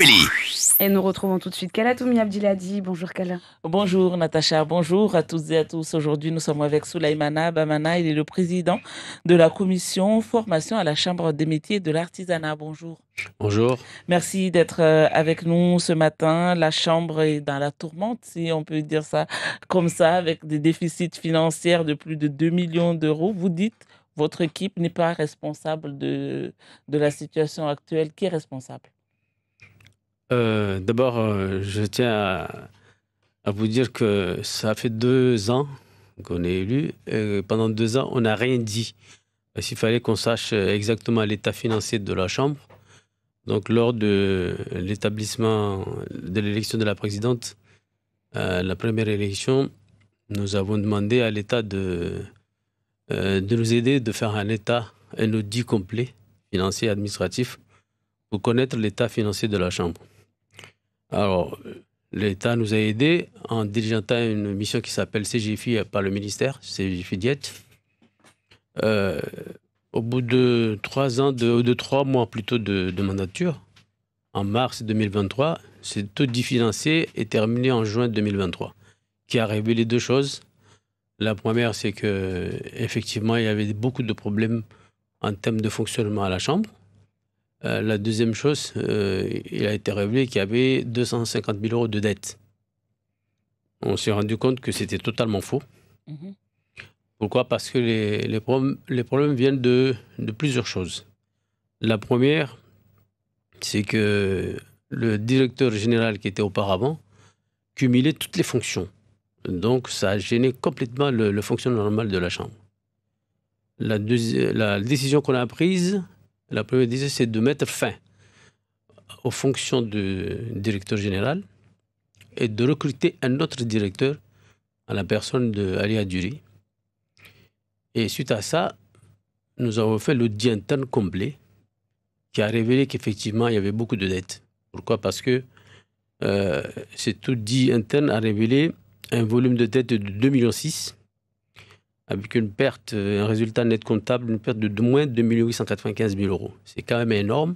Et nous retrouvons tout de suite Kala Toumi Abdiladi. Bonjour Kala. Bonjour Natacha, bonjour à toutes et à tous. Aujourd'hui, nous sommes avec Soulaïmana Bamana. Il est le président de la commission formation à la Chambre des métiers et de l'artisanat. Bonjour. Bonjour. Merci d'être avec nous ce matin. La Chambre est dans la tourmente, si on peut dire ça comme ça, avec des déficits financiers de plus de 2 millions d'euros. Vous dites, votre équipe n'est pas responsable de la situation actuelle. Qui est responsable? D'abord, je tiens à vous dire que ça fait 2 ans qu'on est élu. Et pendant 2 ans, on n'a rien dit. Parce qu'il fallait qu'on sache exactement l'état financier de la Chambre. Donc, lors de l'établissement de l'élection de la présidente, la première élection, nous avons demandé à l'État de nous aider, de faire un audit complet, financier et administratif, pour connaître l'état financier de la Chambre. Alors, l'État nous a aidés en diligentant une mission qui s'appelle CGFI par le ministère, CGFI Diète. Au bout de 3 ans, de 3 mois plutôt de mandature, en mars 2023, cet audit financier est terminé en juin 2023, qui a révélé deux choses. La première, c'est que effectivement, il y avait beaucoup de problèmes en termes de fonctionnement à la Chambre. La deuxième chose, il a été révélé qu'il y avait 250 000 euros de dette. On s'est rendu compte que c'était totalement faux. Mhm. Pourquoi? Parce que les problèmes viennent de plusieurs choses. La première, c'est que le directeur général qui était auparavant cumulait toutes les fonctions. Donc, ça a gêné complètement le fonctionnement normal de la Chambre. La décision qu'on a prise, la première décision, c'est de mettre fin aux fonctions de directeur général et de recruter un autre directeur à la personne d'Ali Adjuri. Et suite à ça, nous avons fait l'audit interne complet qui a révélé qu'effectivement, il y avait beaucoup de dettes. Pourquoi? Parce que cet audit interne a révélé un volume de dette de 2,6 millions, avec une perte, un résultat net comptable, une perte de moins de 2 895 000 euros. C'est quand même énorme.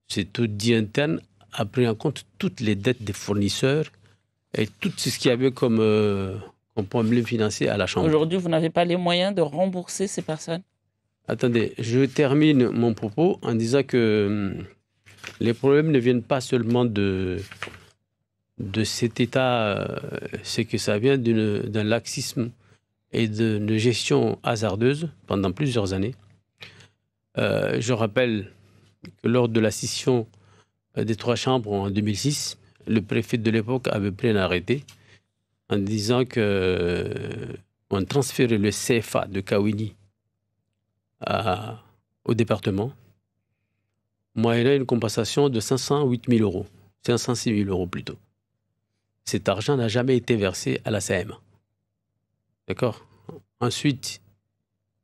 Cet audit interne a pris en compte toutes les dettes des fournisseurs et tout ce qu'il y avait comme problème financier à la Chambre. Aujourd'hui, vous n'avez pas les moyens de rembourser ces personnes? Attendez, je termine mon propos en disant que les problèmes ne viennent pas seulement de cet état, c'est que ça vient d'un laxisme et d'une gestion hasardeuse pendant plusieurs années. Je rappelle que lors de la scission des trois chambres en 2006, le préfet de l'époque avait pris un arrêté en disant qu'on transférait le CFA de Kawini au département, moyennant une compensation de 508 000 euros, 506 000 euros plutôt. Cet argent n'a jamais été versé à la CM. D'accord? Ensuite,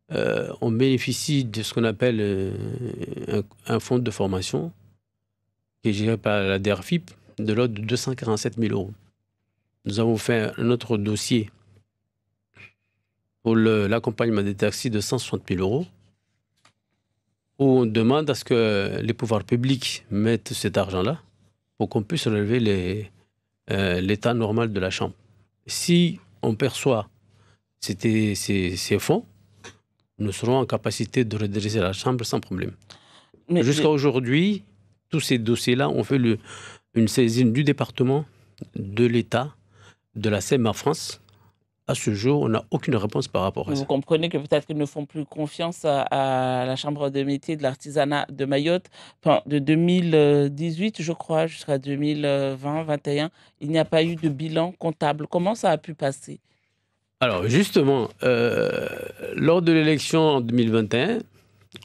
on bénéficie de ce qu'on appelle un fonds de formation qui est géré par la DERFIP de l'ordre de 247 000 euros. Nous avons fait un autre dossier pour l'accompagnement des taxis de 160 000 euros où on demande à ce que les pouvoirs publics mettent cet argent-là pour qu'on puisse relever l'état normal de la Chambre. Si on perçoit ces fonds, nous serons en capacité de redresser la Chambre sans problème. Jusqu'à aujourd'hui, tous ces dossiers-là ont fait une saisine du département, de l'État, de la CEMA France. À ce jour, on n'a aucune réponse par rapport à ça. Vous comprenez que peut-être qu'ils ne font plus confiance à la Chambre des métiers et de l'artisanat de Mayotte. Enfin, de 2018, je crois, jusqu'à 2020-2021, il n'y a pas eu de bilan comptable. Comment ça a pu passer? Alors, justement, lors de l'élection en 2021,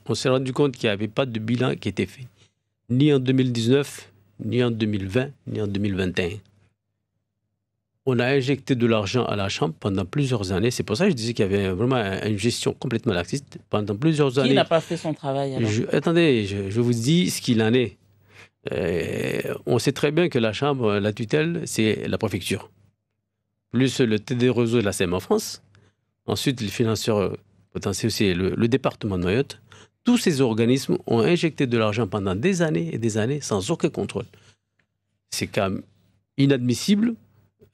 on s'est rendu compte qu'il n'y avait pas de bilan qui était fait. Ni en 2019, ni en 2020, ni en 2021. On a injecté de l'argent à la Chambre pendant plusieurs années. C'est pour ça que je disais qu'il y avait vraiment une gestion complètement laxiste pendant plusieurs années. Qui n'a pas fait son travail alors? Attendez, je vous dis ce qu'il en est. On sait très bien que la Chambre, la tutelle, c'est la préfecture. Plus le TD Réseau de la CEM en France. Ensuite, les financeurs potentiels, c'est le département de Mayotte. Tous ces organismes ont injecté de l'argent pendant des années et des années sans aucun contrôle. C'est quand même inadmissible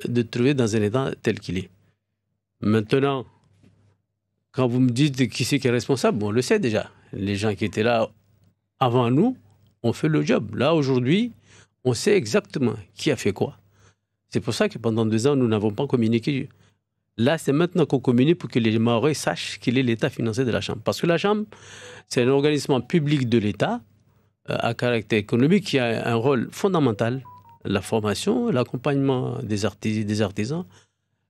de trouver dans un état tel qu'il est. Maintenant, quand vous me dites qui c'est qui est responsable, on le sait déjà. Les gens qui étaient là avant nous ont fait le job. Là, aujourd'hui, on sait exactement qui a fait quoi. C'est pour ça que pendant 2 ans, nous n'avons pas communiqué. Là, c'est maintenant qu'on communique pour que les Mahorais sachent quel est l'état financier de la Chambre. Parce que la Chambre, c'est un organisme public de l'État à caractère économique qui a un rôle fondamental. La formation, l'accompagnement des artisans,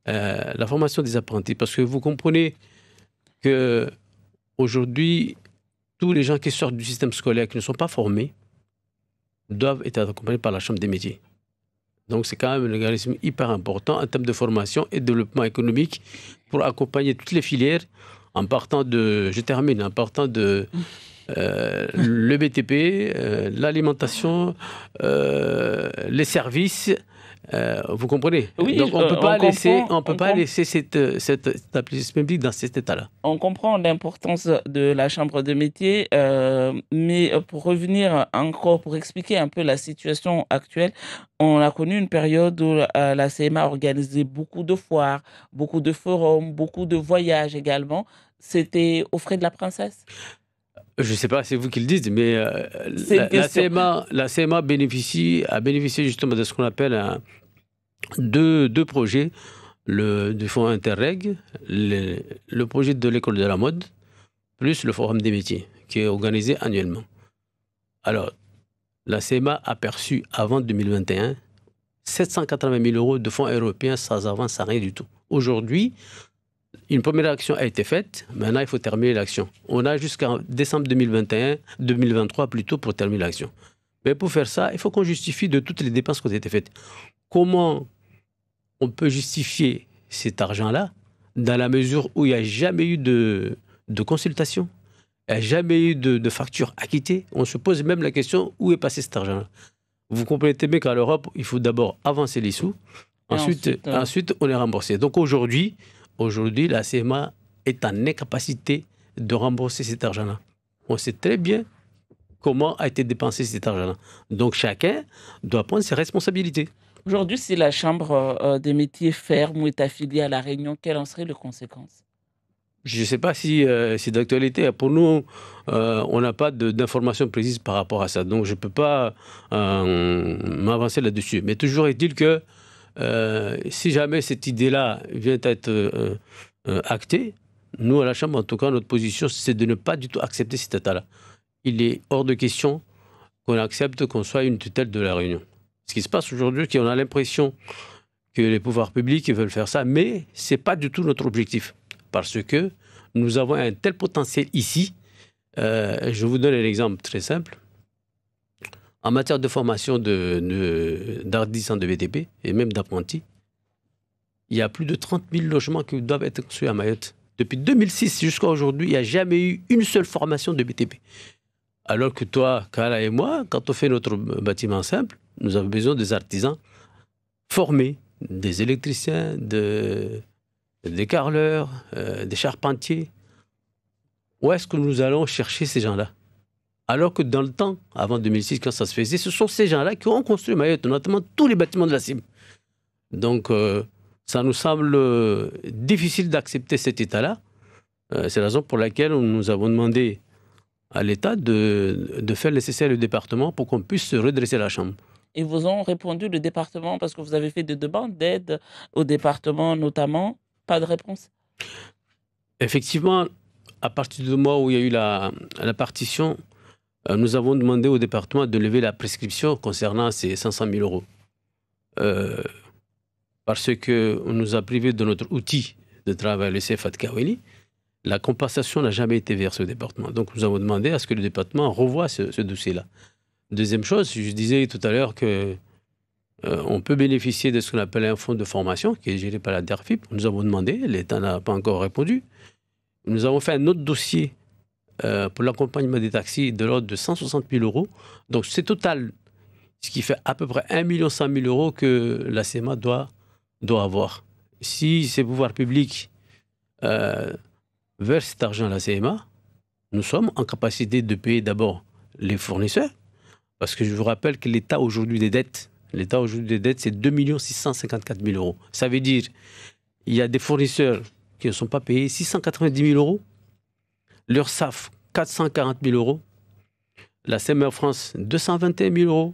la formation des apprentis. Parce que vous comprenez qu'aujourd'hui, tous les gens qui sortent du système scolaire, qui ne sont pas formés, doivent être accompagnés par la Chambre des métiers. Donc, c'est quand même un organisme hyper important en termes de formation et de développement économique pour accompagner toutes les filières en partant de le BTP, l'alimentation, les services. Vous comprenez? Oui, donc, on ne peut pas laisser cet établissement public dans cet état-là. On comprend l'importance de la Chambre de métier, mais pour revenir encore, pour expliquer un peu la situation actuelle, on a connu une période où la CMA organisait beaucoup de foires, beaucoup de forums, beaucoup de voyages également. C'était aux frais de la princesse? Je ne sais pas, c'est vous qui le dites, mais la CMA a bénéficié justement de ce qu'on appelle deux projets, du fonds Interreg, le projet de l'école de la mode, plus le forum des métiers, qui est organisé annuellement. Alors, la CMA a perçu avant 2021 780 000 euros de fonds européens sans avance, sans rien du tout. Aujourd'hui, une première action a été faite. Maintenant, il faut terminer l'action. On a jusqu'en décembre 2023 plutôt pour terminer l'action. Mais pour faire ça, il faut qu'on justifie de toutes les dépenses qui ont été faites. Comment on peut justifier cet argent-là dans la mesure où il n'y a jamais eu de consultation, il n'y a jamais eu de facture acquittée? On se pose même la question, où est passé cet argent-là? Vous comprenez bien qu'à l'Europe, il faut d'abord avancer les sous, ensuite on est remboursé. Donc aujourd'hui, la CMA est en incapacité de rembourser cet argent-là. On sait très bien comment a été dépensé cet argent-là. Donc chacun doit prendre ses responsabilités. Aujourd'hui, si la Chambre des métiers ferme ou est affiliée à La Réunion, quelles en seraient les conséquences? Je ne sais pas si c'est d'actualité. Pour nous, on n'a pas d'informations précises par rapport à ça. Donc je ne peux pas m'avancer là-dessus. Mais toujours est-il que si jamais cette idée-là vient être actée, nous, à la Chambre, en tout cas, notre position, c'est de ne pas du tout accepter cet état-là. Il est hors de question qu'on accepte qu'on soit une tutelle de La Réunion. Ce qui se passe aujourd'hui, c'est qu'on a l'impression que les pouvoirs publics veulent faire ça, mais ce n'est pas du tout notre objectif. Parce que nous avons un tel potentiel ici. Je vous donne un exemple très simple. En matière de formation d'artisans de BTP et même d'apprentis, il y a plus de 30 000 logements qui doivent être construits à Mayotte. Depuis 2006 jusqu'à aujourd'hui, il n'y a jamais eu une seule formation de BTP. Alors que toi, Kala et moi, quand on fait notre bâtiment simple, nous avons besoin des artisans formés, des électriciens, des carreleurs, des charpentiers. Où est-ce que nous allons chercher ces gens-là? Alors que dans le temps, avant 2006, quand ça se faisait, ce sont ces gens-là qui ont construit Mayotte, notamment tous les bâtiments de la CIM. Donc, ça nous semble difficile d'accepter cet état-là. C'est la raison pour laquelle nous avons demandé à l'État de faire le nécessaire au département pour qu'on puisse redresser la Chambre. Et vous ont répondu, le département, parce que vous avez fait des demandes d'aide au département notamment? Pas de réponse? Effectivement, à partir du moment où il y a eu la partition, nous avons demandé au département de lever la prescription concernant ces 500 000 euros. Parce qu'on nous a privés de notre outil de travail, le CFA de Kaweli. La compensation n'a jamais été versée au département. Donc nous avons demandé à ce que le département revoie ce dossier-là. Deuxième chose, je disais tout à l'heure que on peut bénéficier de ce qu'on appelle un fonds de formation qui est géré par la DERFIP. Nous avons demandé, l'État n'a pas encore répondu. Nous avons fait un autre dossier pour l'accompagnement des taxis de l'ordre de 160 000 euros. Donc c'est total, ce qui fait à peu près 1 100 000 euros que la CMA doit avoir. Si ces pouvoirs publics versent cet argent à la CMA, nous sommes en capacité de payer d'abord les fournisseurs, parce que je vous rappelle que l'État a aujourd'hui des dettes L'état aujourd'hui des dettes, c'est 2 654 000 euros. Ça veut dire il y a des fournisseurs qui ne sont pas payés 690 000 euros, l'URSSAF 440 000 euros, la CMR France 221 000 euros,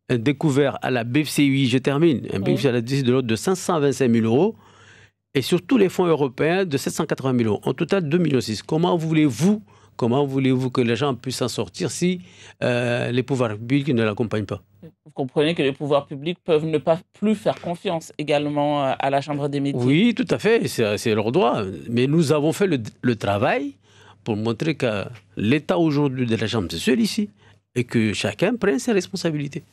un découvert à la BCI, je termine, un BCI à la décision de l'autre de 525 000 euros, et sur tous les fonds européens de 780 000 euros. En total, 2,6 millions. Comment voulez-vous que les gens puissent s'en sortir si les pouvoirs publics ne l'accompagnent pas? Vous comprenez que les pouvoirs publics peuvent ne pas plus faire confiance également à la Chambre des métiers. Oui, tout à fait, c'est leur droit. Mais nous avons fait le travail pour montrer que l'état aujourd'hui de la Chambre, c'est celui-ci, et que chacun prenne ses responsabilités.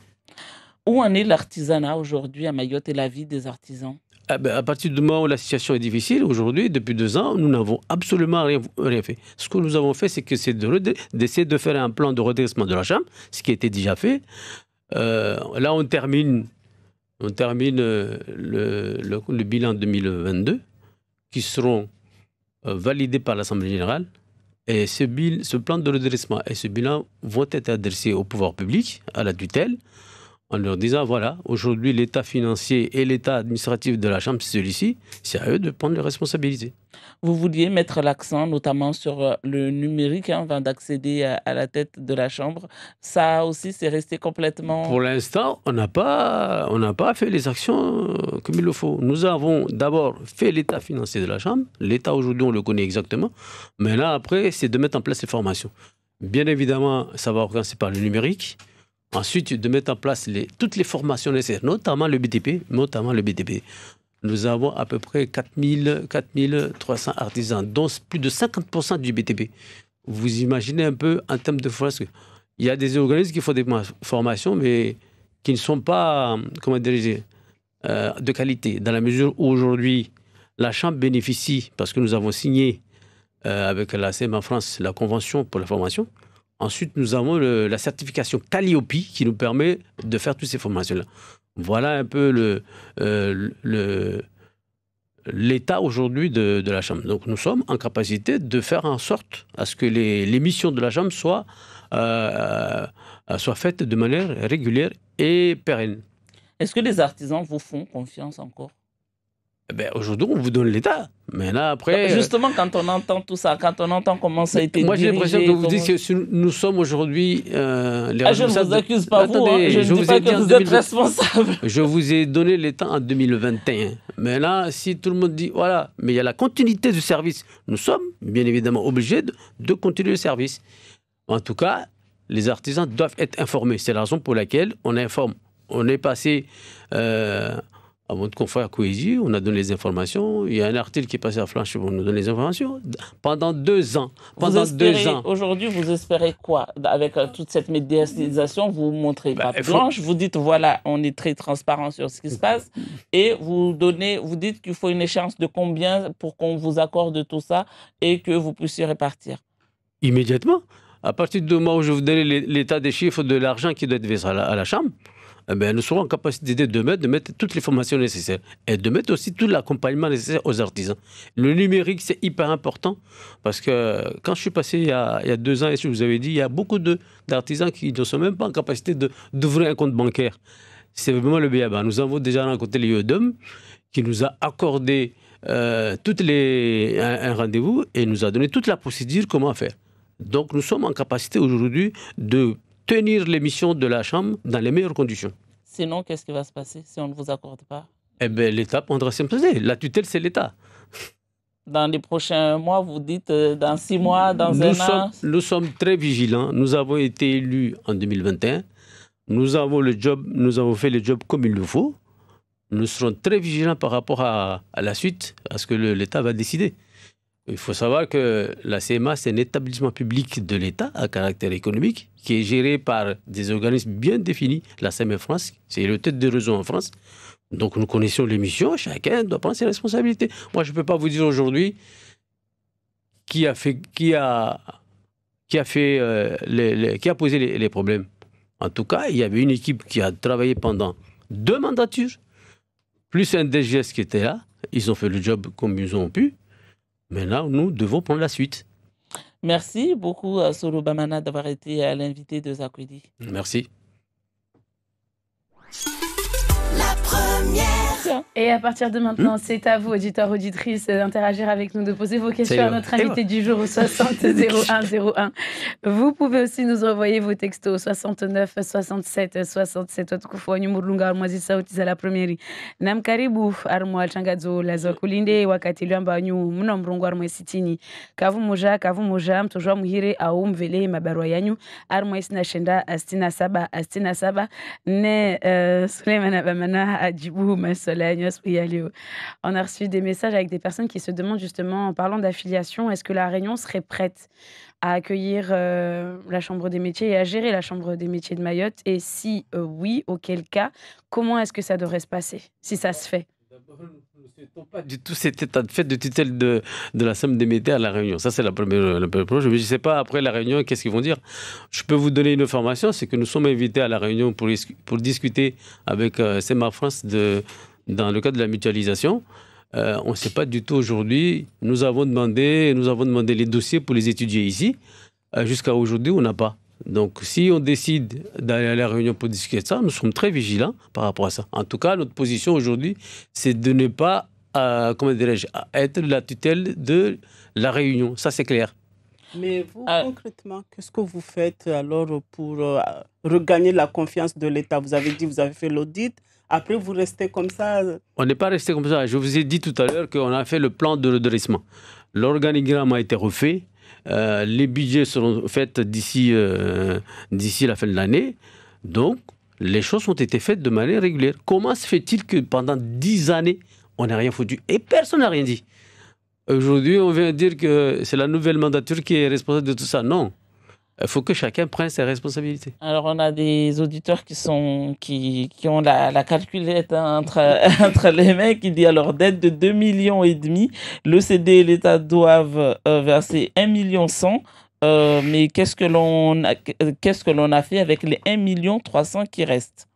Où en est l'artisanat aujourd'hui à Mayotte et la vie des artisans? À partir du moment où la situation est difficile, aujourd'hui, depuis 2 ans, nous n'avons absolument rien fait. Ce que nous avons fait, c'est d'essayer de faire un plan de redressement de la Chambre, ce qui a été déjà fait. Là, on termine le bilan 2022, qui seront validés par l'Assemblée générale. Et ce plan de redressement et ce bilan vont être adressés au pouvoir public, à la tutelle, en leur disant, voilà, aujourd'hui, l'état financier et l'état administratif de la Chambre, c'est celui-ci, c'est à eux de prendre les responsabilités. Vous vouliez mettre l'accent notamment sur le numérique avant d'accéder à la tête de la Chambre. Ça aussi, c'est resté complètement... Pour l'instant, on n'a pas fait les actions comme il le faut. Nous avons d'abord fait l'état financier de la Chambre. L'état, aujourd'hui, on le connaît exactement. Mais là, après, c'est de mettre en place les formations. Bien évidemment, ça va commencer par le numérique. Ensuite, de mettre en place toutes les formations nécessaires, notamment le BTP. Nous avons à peu près 4300 artisans, dont plus de 50% du BTP. Vous imaginez un peu en termes de formation. Il y a des organismes qui font des formations, mais qui ne sont pas, de qualité. Dans la mesure où aujourd'hui, la Chambre bénéficie, parce que nous avons signé avec la CMA France la convention pour la formation. Ensuite, nous avons la certification Calliope qui nous permet de faire toutes ces formations-là. Voilà un peu l'état aujourd'hui de la Chambre. Donc nous sommes en capacité de faire en sorte à ce que les missions de la Chambre soient faites de manière régulière et pérenne. Est-ce que les artisans vous font confiance encore? Aujourd'hui, on vous donne l'état. Mais là, après... Justement, quand on entend tout ça, quand on entend comment ça a été moi, dirigé... j'ai l'impression que vous dites que nous sommes aujourd'hui... je ne vous accuse pas, attendez, je ne dis pas que vous êtes responsable. Je vous ai donné l'état en 2021. Mais là, si tout le monde dit, voilà, mais il y a la continuité du service, nous sommes bien évidemment obligés de continuer le service. En tout cas, les artisans doivent être informés. C'est la raison pour laquelle on informe. On est passé... à votre confrère Kouézi, on a donné les informations. Il y a un article qui est passé à Flanche pour nous donner les informations. Pendant 2 ans. Aujourd'hui, vous espérez quoi? Avec toute cette médiatisation, vous montrez pas blanche, vous dites, voilà, on est très transparent sur ce qui se passe. Et vous dites qu'il faut une échéance de combien pour qu'on vous accorde tout ça et que vous puissiez répartir? Immédiatement. À partir du moment où je vous donne l'état des chiffres de l'argent qui doit être versé à la Chambre, nous serons en capacité de mettre toutes les formations nécessaires et de mettre aussi tout l'accompagnement nécessaire aux artisans. Le numérique, c'est hyper important parce que quand je suis passé il y a 2 ans, et je vous avais dit, il y a beaucoup d'artisans qui ne sont même pas en capacité d'ouvrir un compte bancaire. C'est vraiment le béaba. Nous avons déjà rencontré l'IODOM qui nous a accordé un rendez-vous et nous a donné toute la procédure, comment faire. Donc nous sommes en capacité aujourd'hui de tenir les missions de la Chambre dans les meilleures conditions. Sinon, qu'est-ce qui va se passer si on ne vous accorde pas? L'État prendra ses mesures. La tutelle, c'est l'État. Dans les prochains mois, vous dites dans 6 mois, dans un an? Nous sommes très vigilants. Nous avons été élus en 2021. Nous avons fait le job comme il le faut. Nous serons très vigilants par rapport à la suite, à ce que l'État va décider. Il faut savoir que la CMA, c'est un établissement public de l'État à caractère économique qui est géré par des organismes bien définis. La CMA France, c'est le tête de réseau en France. Donc nous connaissons les missions, chacun doit prendre ses responsabilités. Moi, je ne peux pas vous dire aujourd'hui qui a posé les problèmes. En tout cas, il y avait une équipe qui a travaillé pendant 2 mandatures, plus un DGS qui était là. Ils ont fait le job comme ils ont pu. Maintenant, nous devons prendre la suite. Merci beaucoup à Solo Bamana d'avoir été l'invité de Zakwedi. Merci. hein. Et à partir de maintenant, c'est à vous, auditeurs, auditrices, d'interagir avec nous, de poser vos questions à notre invité du jour au 60 01 01. Vous pouvez aussi nous envoyer vos textos 69 67 67 watukufu Murlunga Almwazi sauti za la premieri na mkaribu armwa changazo la za kulinde wakati lwamba wanyu mna mrungu armwa sitini kavu moja mtojwa muhire au mvele mabarua yanyu armwa isina shenda astina saba ne Suleiman Abamana Adjibou Massola Agnès Prialio. On a reçu des messages avec des personnes qui se demandent justement, en parlant d'affiliation, est-ce que la Réunion serait prête à accueillir la Chambre des métiers et à gérer la Chambre des métiers de Mayotte? Et si oui, auquel cas, comment est-ce que ça devrait se passer, si ça se fait? Nous ne souhaitons pas du tout cet état de fait de tutelle de la Chambre des métiers à La Réunion. Ça, c'est la première chose. Je ne sais pas, après La Réunion, qu'est-ce qu'ils vont dire. Je peux vous donner une information, c'est que nous sommes invités à La Réunion pour discuter avec CEMA France dans le cadre de la mutualisation. On ne sait pas du tout aujourd'hui. Nous avons demandé les dossiers pour les étudier ici. Jusqu'à aujourd'hui, on n'a pas. Donc, si on décide d'aller à La Réunion pour discuter de ça, nous sommes très vigilants par rapport à ça. En tout cas, notre position aujourd'hui, c'est de ne pas, être la tutelle de La Réunion. Ça, c'est clair. Mais vous, concrètement, qu'est-ce que vous faites alors pour regagner la confiance de l'État? Vous avez dit, vous avez fait l'audit. Après, vous restez comme ça? On n'est pas resté comme ça. Je vous ai dit tout à l'heure qu'on a fait le plan de redressement. L'organigramme a été refait. Les budgets seront faits d'ici la fin de l'année. Donc, les choses ont été faites de manière régulière. Comment se fait-il que pendant 10 années, on n'a rien foutu et personne n'a rien dit? Aujourd'hui, on vient dire que c'est la nouvelle mandature qui est responsable de tout ça. Non. Il faut que chacun prenne ses responsabilités. Alors, on a des auditeurs qui ont la calculette entre les mains qui dit alors dette de 2,5 millions, le CD et l'État doivent verser 1,1 million. Mais qu'est-ce que l'on a fait avec les 1,3 million qui restent?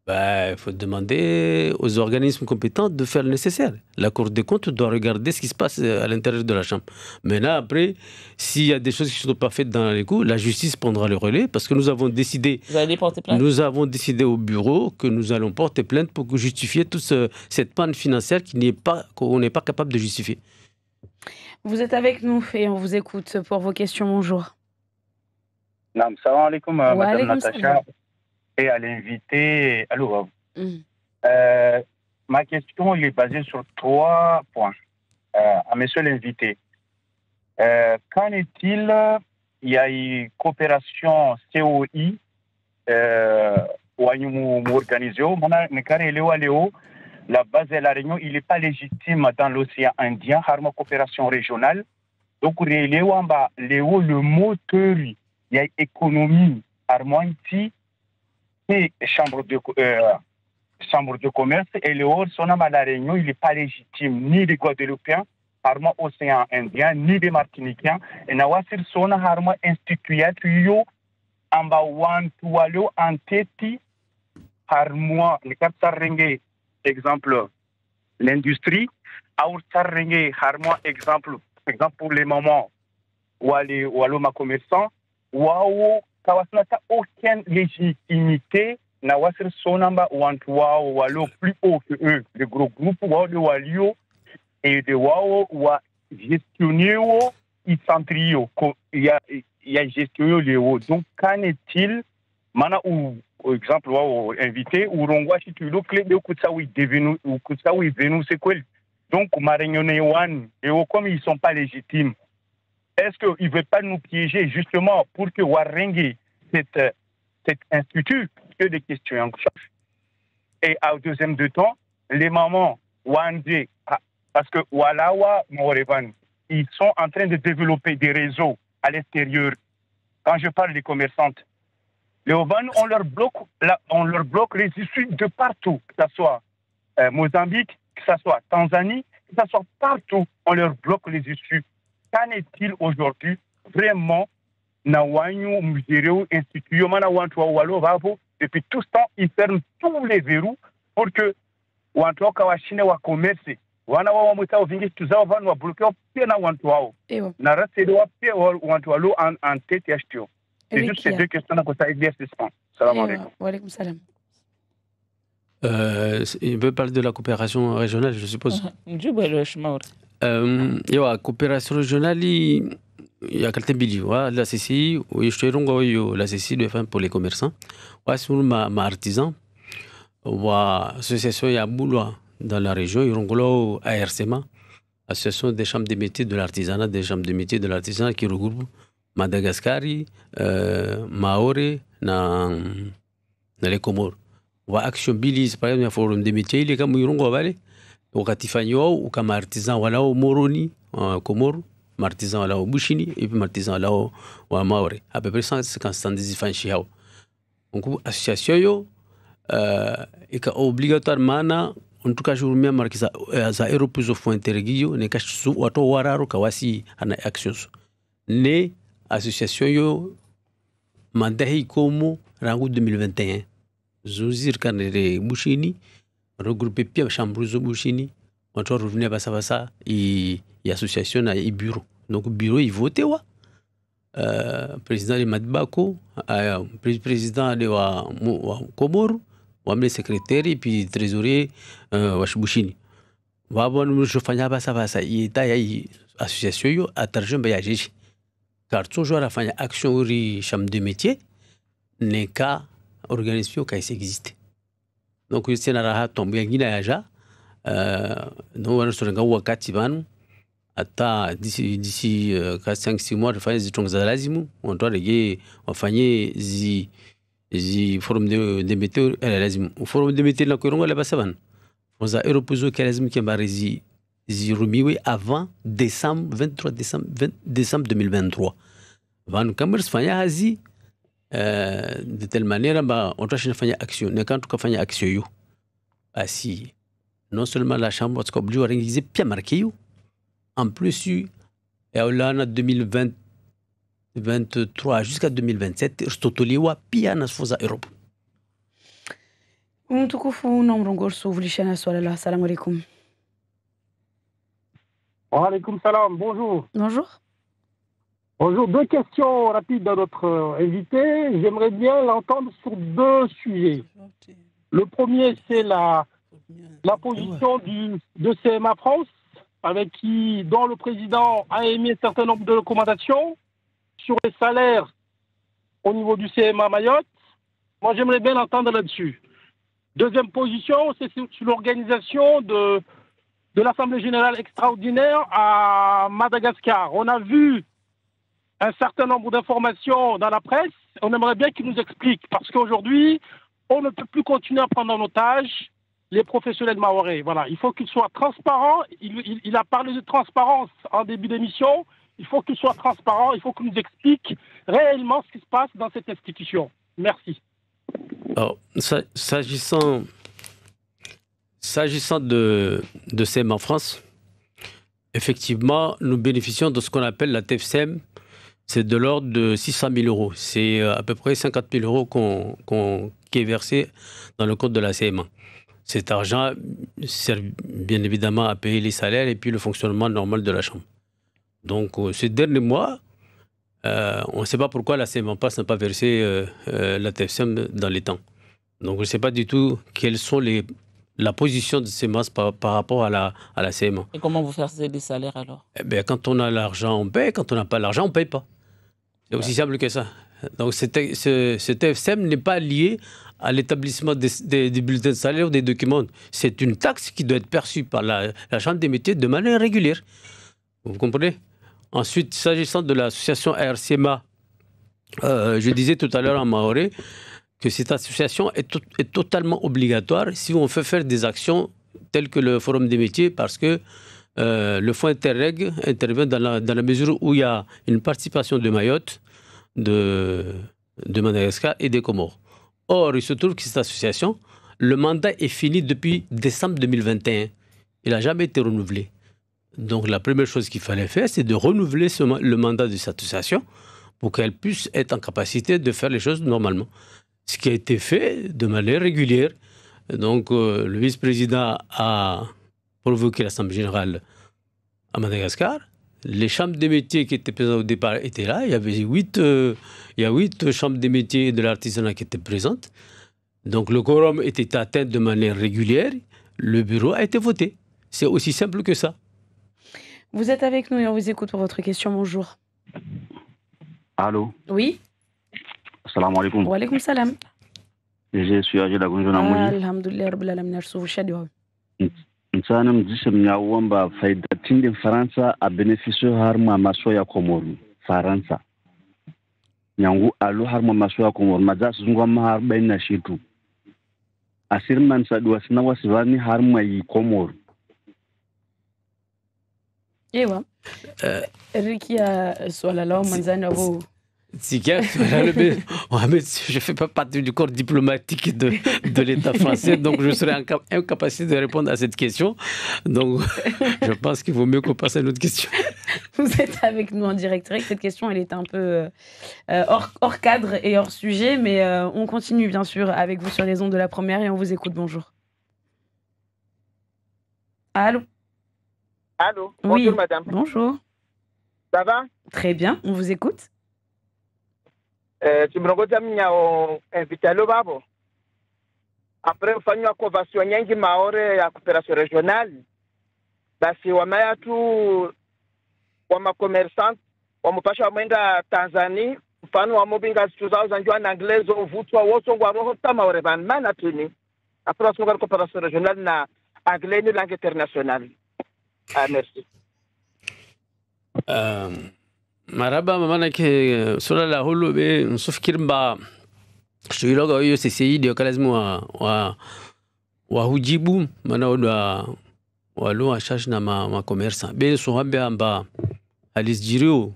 Il faut demander aux organismes compétents de faire le nécessaire. La Cour des comptes doit regarder ce qui se passe à l'intérieur de la Chambre. Maintenant, après, s'il y a des choses qui ne sont pas faites dans les coups, la justice prendra le relais parce que nous avons décidé... Vous allez porter plainte? Nous avons décidé au bureau que nous allons porter plainte pour justifier toute cette panne financière qu'on n'est pas capable de justifier. Vous êtes avec nous et on vous écoute pour vos questions. Bonjour. Salam alaikum, Madame Natacha. Salam. Et à l'invité. Allô. Ma question est basée sur 3 points. À monsieur l'invité. Qu'en est-il? Il y a une coopération COI organisée. La base de la Réunion, il n'est pas légitime dans l'océan Indien, harma coopération régionale. Donc, le moteur, il y a économie, harmonie, et chambre de commerce, et le haut, son à la Réunion, il n'est pas légitime, ni des Guadeloupéens, harma océan Indien, ni des Martiniquais, et nawasir son harma institué, amba wan tualo anteti, harma, le cap sarrenge, exemple, l'industrie, aur sarrenge, harma, exemple pour les mamans, ou ma commerçant, ou Kawasnata aucune légitimité na wasir sonamba wantuwao walo plus haut que eux, le gros groupe wao de walio et de wao wa gestionner i centrio il y a gestionner les hauts. Donc qu'en est-il mana ou exemple wao invité ou rongwa si tu le clé de kutsawi devenu ou kutsawi venu c'est quoi? Donc marignoné wan et comme ils sont pas légitimes. Est-ce qu'ils ne veulent pas nous piéger justement pour que Warrengue, cet institut, que des questions en charge? Et au deuxième de temps, les mamans, Wandé, parce que Walawa, Morevan, ils sont en train de développer des réseaux à l'extérieur. Quand je parle des commerçantes, les Ovan, on leur bloque les issues de partout, que ce soit Mozambique, que ce soit Tanzanie, que ce soit partout, on leur bloque les issues. Qu'en est-il aujourd'hui vraiment depuis tout ce temps, ils ferment tous les verrous pour que Wantua Kawashine wa commerce. Wana wa muta vingi tuzao van wa bloqué pia na Wantua. Na reste de wa pia Wantua lo en tête yashtio. C'est juste ces deux questions que ça exerce. Salam alaikum. Wa alaikum salam. Il veut parler de la coopération régionale, je suppose. La coopération régionale, il y a quelques billes. La CCI, la CCI de pour les commerçants. C'est ma artisan. L'association Yaboula dans la région, il y a ARCMA, Association des chambres des métiers de l'artisanat, des chambres des métiers de l'artisanat qui regroupe Madagascar, Maoré, dans les Comores. Action Billy, par exemple, il y a un forum des métiers, il y a un ou comme artisan wala au Moroni, Comore, artisan wala au Bushini, et puis artisan wala au Maoré. À peu près 150 francs. Donc, l'association, est obligatoirement, en tout cas, je vous remercie, marqué ça, ça Europus of Interregio, ne cache sous, ou à Wararo, Kawasi, en action. Ne, association, yo, mandahi comme, rango 2021. Zouzir Kanere Bushini, regroupé Pierre Chambrouzo Bushini, on doit revenir à ça, et association et bureau. Donc, bureau, il votait, ouais. Président de Madbako, président de Komoro, le secrétaire et puis trésorier Bushini. Je fais ça, il y a une association à Tarjum Bayajiji. Car toujours à faire action au chambre de métier, n'est qu'à organisation qui existe. Donc, il y a un tombé en Guinée. Nous avons wakati banu. D'ici 4-5-6 mois, on va faire des lazimu. On doit faire des forums de météo et la lazimu. Au forum de météo, on va faire des on a Europozo qui est avant décembre 23 décembre 2023. Van commerce fanya de telle manière on doit faire action. Ne quand on fait action assis non seulement la chambre parce qu'obligé à organiser bien marqué en plus il y a l'année 2023 jusqu'à 2027 stotoliwa pia na foza Europe. Mtukufu Nomrongosu vulishana swala la salamu alaikum. Wa alaikum salam, bonjour. Bonjour. Bonjour, 2 questions rapides à notre invité. J'aimerais bien l'entendre sur 2 sujets. Le premier, c'est la position de CMA France, dont le président a émis un certain nombre de recommandations sur les salaires au niveau du CMA Mayotte. Moi, j'aimerais bien l'entendre là-dessus. Deuxième position, c'est sur l'organisation de l'Assemblée générale extraordinaire à Madagascar. On a vu un certain nombre d'informations dans la presse. On aimerait bien qu'il nous explique, parce qu'aujourd'hui, on ne peut plus continuer à prendre en otage les professionnels mahorais. Voilà, il faut qu'il soit transparent. Il a parlé de transparence en début d'émission. Il faut qu'il soit transparent. Il faut qu'il nous explique réellement ce qui se passe dans cette institution. Merci. Alors, s'agissant de CEM en France, effectivement, nous bénéficions de ce qu'on appelle la TFCM. C'est de l'ordre de 600 000 euros. C'est à peu près 50 000 euros qui est versé dans le compte de la CMA. Cet argent sert bien évidemment à payer les salaires et puis le fonctionnement normal de la Chambre. Donc, ces derniers mois, on ne sait pas pourquoi la CMA n'a pas versé la TFCM dans les temps. Donc, je ne sais pas du tout quelles sont la position de CMA par rapport à la CMA. Et comment vous versez les salaires alors? Quand on a l'argent, on paye. Quand on n'a pas l'argent, on ne paye pas. C'est aussi simple que ça. Donc, ce TFCM n'est pas lié à l'établissement des bulletins de salaire ou des documents. C'est une taxe qui doit être perçue par la Chambre des métiers de manière régulière. Vous comprenez? Ensuite, s'agissant de l'association ARCMA, je disais tout à l'heure en Maoré que cette association est totalement obligatoire si on veut faire des actions telles que le Forum des métiers, parce que le Fonds Interreg intervient dans la mesure où il y a une participation de Mayotte, de Madagascar et des Comores. Or, il se trouve que cette association, le mandat est fini depuis décembre 2021. Il n'a jamais été renouvelé. Donc, la première chose qu'il fallait faire, c'est de renouveler le mandat de cette association pour qu'elle puisse être en capacité de faire les choses normalement. Ce qui a été fait de manière régulière. Donc, le vice-président a provoqué l'Assemblée générale à Madagascar. Les chambres des métiers qui étaient présentes au départ étaient là. Il y avait 8 chambres des métiers de l'artisanat qui étaient présentes. Donc le quorum était atteint de manière régulière, le bureau a été voté. C'est aussi simple que ça. Vous êtes avec nous et on vous écoute pour votre question. Bonjour. Allô. Oui. Assalamu alaikum. Wa alaikum salam. Je suis âgé de la Gonjona Mouli. Alhamdulillah rabbil alamin arsufu shadiwa. Nsanam jisem ya wamba faidatin din Faransa a beneficio har ma maso ya Komoru Faransa. Nyangu alu har ma maso ya Komoru maza zungwa ma har bayin na shitu. Asir man sa duwa sina wasivani har ma yi Komoru. Ewa. Rikia swala lao manzani wabo. Je ne fais pas partie du corps diplomatique de l'État français, donc je serai incapacité de répondre à cette question. Donc, je pense qu'il vaut mieux qu'on passe à une autre question. Vous êtes avec nous en direct. Cette question, elle est un peu hors cadre et hors sujet, mais on continue bien sûr avec vous sur les ondes de la première et on vous écoute. Bonjour. Allô? Allô? Oui. Bonjour, madame. Bonjour. Ça va? Très bien, on vous écoute. Tu me regardes invité à l'Obabo. Après, on fait une convention nyingi maore ya coopération régionale. Basi wamayatu wama commerçant wamupasha wamenda Tanzania mfano wamobinga situ zao za njua na anglezo uvutwa woso ngwa roho tama ore banmana tuni. Après, on fait coopération régionale na anglais ni langue internationale. Merci. Maraba maanake suala la hulu nsufikiri mba shuiloga hiyo CCI ndio lazima wa hujibu maana wa shash na ma commerçant be so hambe amba alisjirio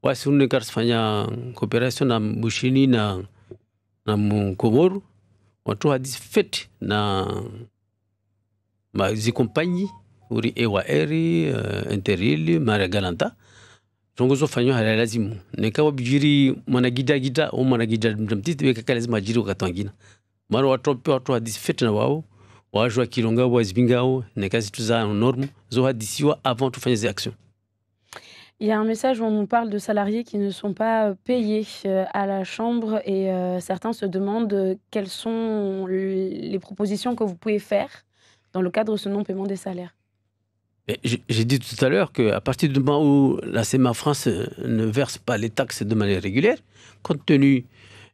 wasunne karsfanya cooperation na Bushini na Mkomoru watu hadis fet na compagnie uri ewa eri interili mara galanta zongozo fanyo hala lazimu nekawa bijiri mwanagida au mwanagida mtiti weka lazima ajiri wakatwangina mara watu hadisi fete na wao wajua kilonga wazibingao nekazi tuza norme zo hadisiwa avant de faire des actions. Il y a un message où on nous parle de salariés qui ne sont pas payés à la Chambre et certains se demandent quelles sont les propositions que vous pouvez faire dans le cadre de ce non-paiement des salaires. J'ai dit tout à l'heure qu'à partir du moment où la CMA France ne verse pas les taxes de manière régulière, compte tenu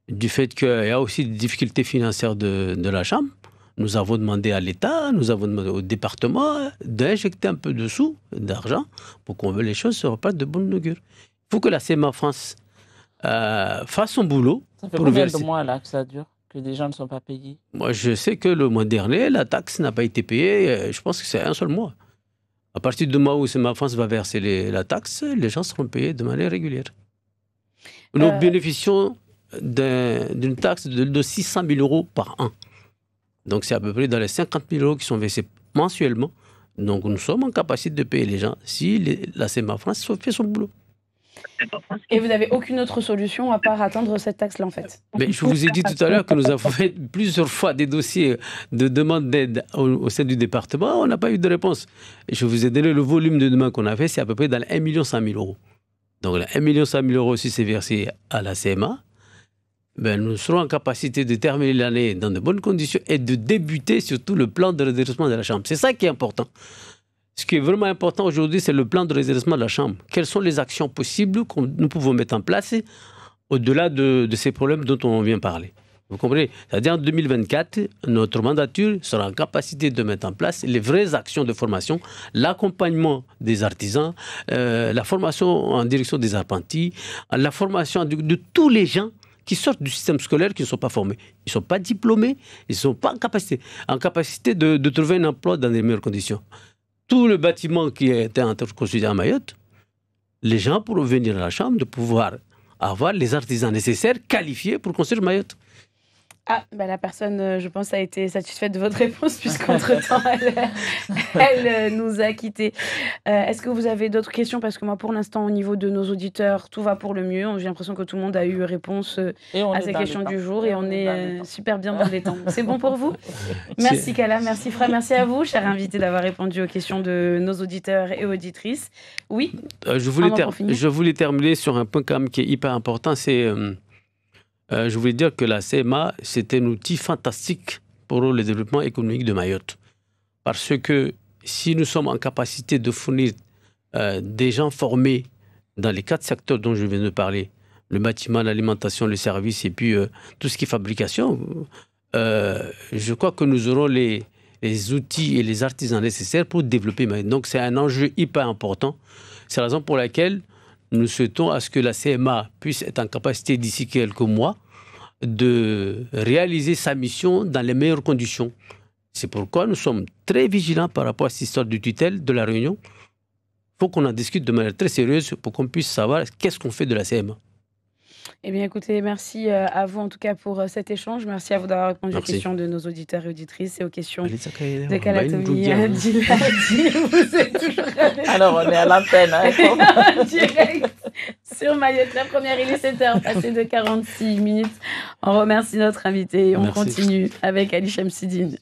du fait qu'il y a aussi des difficultés financières de la Chambre, nous avons demandé à l'État, nous avons demandé au département d'injecter un peu de sous, d'argent, pour que les choses ne soient pas de bonne augure. Il faut que la CMA France fasse son boulot. Ça fait combien de mois là que ça dure, que des gens ne sont pas payés? Moi, je sais que le mois dernier, la taxe n'a pas été payée. Je pense que c'est un seul mois. À partir du mois où CMA France va verser la taxe, les gens seront payés de manière régulière. Nous bénéficions d'une taxe de 600 000 euros par an. Donc c'est à peu près dans les 50 000 euros qui sont versés mensuellement. Donc nous sommes en capacité de payer les gens si la CMA France fait son boulot. Et vous n'avez aucune autre solution à part atteindre cette taxe-là, en fait? Mais je vous ai dit tout à l'heure que nous avons fait plusieurs fois des dossiers de demande d'aide au sein du département. On n'a pas eu de réponse. Je vous ai donné le volume de demande qu'on a fait, c'est à peu près dans les 1 100 000 euros. Donc les 1 100 000 euros, si c'est versé à la CMA, ben, nous serons en capacité de terminer l'année dans de bonnes conditions et de débuter surtout le plan de redressement de la Chambre. C'est ça qui est important. Ce qui est vraiment important aujourd'hui, c'est le plan de redressement de la Chambre. Quelles sont les actions possibles que nous pouvons mettre en place au-delà de ces problèmes dont on vient parler? Vous comprenez? C'est-à-dire en 2024, notre mandature sera en capacité de mettre en place les vraies actions de formation, l'accompagnement des artisans, la formation en direction des apprentis, la formation de tous les gens qui sortent du système scolaire, qui ne sont pas formés. Ils ne sont pas diplômés, ils ne sont pas en capacité de trouver un emploi dans les meilleures conditions. Tout le bâtiment qui était construit à Mayotte, les gens pourront venir à la Chambre de pouvoir avoir les artisans nécessaires qualifiés pour construire Mayotte. Ah, bah la personne, je pense, a été satisfaite de votre réponse, puisqu'entre-temps, elle nous a quittés. Est-ce que vous avez d'autres questions? Parce que moi, pour l'instant, au niveau de nos auditeurs, tout va pour le mieux. J'ai l'impression que tout le monde a eu réponse à ces questions du jour et on est super bien dans les temps. C'est bon pour vous? Merci Kala, merci Fra, merci à vous, cher invité, d'avoir répondu aux questions de nos auditeurs et auditrices. Oui, je voulais terminer sur un point quand même qui est hyper important, c'est je voulais dire que la CMA, c'est un outil fantastique pour le développement économique de Mayotte. Parce que si nous sommes en capacité de fournir des gens formés dans les 4 secteurs dont je viens de parler, le bâtiment, l'alimentation, le service et puis tout ce qui est fabrication, je crois que nous aurons les outils et les artisans nécessaires pour développer Mayotte. Donc c'est un enjeu hyper important. C'est la raison pour laquelle nous souhaitons à ce que la CMA puisse être en capacité d'ici quelques mois de réaliser sa mission dans les meilleures conditions. C'est pourquoi nous sommes très vigilants par rapport à cette histoire de tutelle de la Réunion. Il faut qu'on en discute de manière très sérieuse pour qu'on puisse savoir qu'est-ce qu'on fait de la CMA. Eh bien, écoutez, merci à vous en tout cas pour cet échange. Merci à vous d'avoir répondu aux questions de nos auditeurs et auditrices et aux questions de Kalatoumi. Vous êtes toujours avec nous. Alors, on est à l'antenne. En direct sur Mayotte. La première, il est 7h, passé de 46 minutes. On remercie notre invité et on continue avec Ali Chamsidine.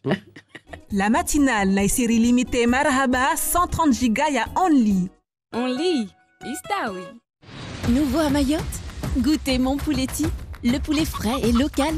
La matinale, la série limitée Marhaba, 130 gigas, ya Only. Only, Istaoui. Nouveau à Mayotte, goûtez mon pouletti, le poulet frais et local